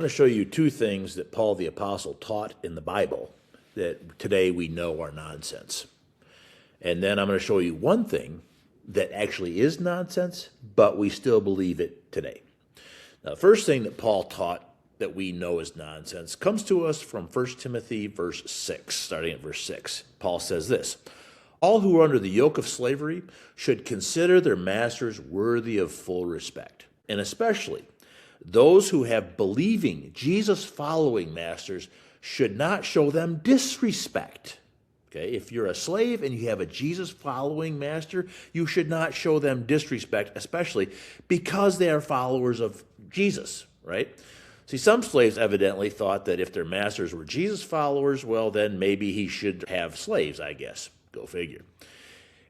I'm going to show you two things that Paul the Apostle taught in the Bible that today we know are nonsense. And then I'm going to show you one thing that actually is nonsense, but we still believe it today. Now, the first thing that Paul taught that we know is nonsense comes to us from 1 Timothy verse 6, starting at verse 6. Paul says this: "All who are under the yoke of slavery should consider their masters worthy of full respect, and especially those who have believing, Jesus-following masters should not show them disrespect." Okay, if you're a slave and you have a Jesus-following master, you should not show them disrespect, especially because they are followers of Jesus, right? See, some slaves evidently thought that if their masters were Jesus followers, well, then maybe he should have slaves, I guess. Go figure.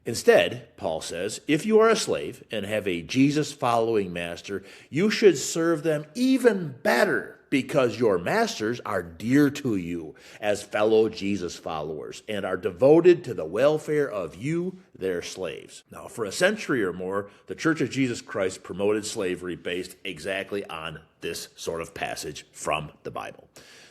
Instead, Paul says, if you are a slave and have a Jesus-following master, you should serve them even better because your masters are dear to you as fellow Jesus followers and are devoted to the welfare of you, their slaves. Now, for a century or more, the Church of Jesus Christ promoted slavery based exactly on this sort of passage from the Bible.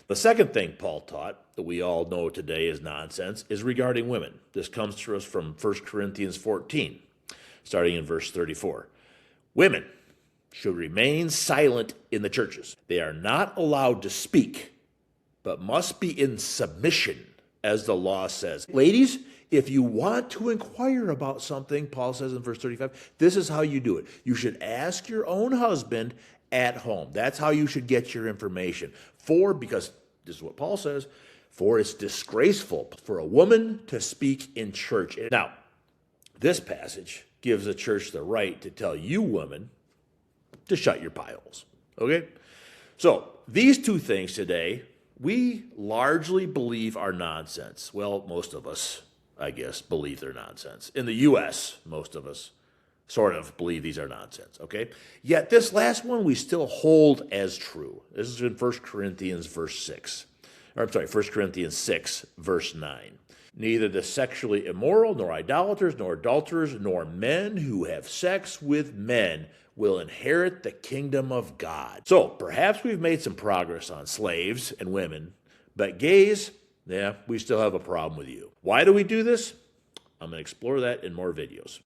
The second thing Paul taught that we all know today is nonsense is regarding women. This comes to us from 1 Corinthians 14, starting in verse 34. Women should remain silent in the churches. They are not allowed to speak, but must be in submission, as the law says. Ladies, if you want to inquire about something, Paul says in verse 35, this is how you do it. You should ask your own husband at home. That's how you should get your information. Because this is what Paul says, for it's disgraceful for a woman to speak in church. Now, this passage gives the church the right to tell you women to shut your pie holes, okay? So these two things today, we largely believe are nonsense. Well, most of us, I guess, believe they're nonsense. In the U.S., most of us sort of believe these are nonsense, okay? Yet this last one we still hold as true. This is in 1 Corinthians 6, verse 9. Neither the sexually immoral, nor idolaters, nor adulterers, nor men who have sex with men will inherit the kingdom of God. So perhaps we've made some progress on slaves and women, but gays, we still have a problem with you. Why do we do this? I'm going to explore that in more videos.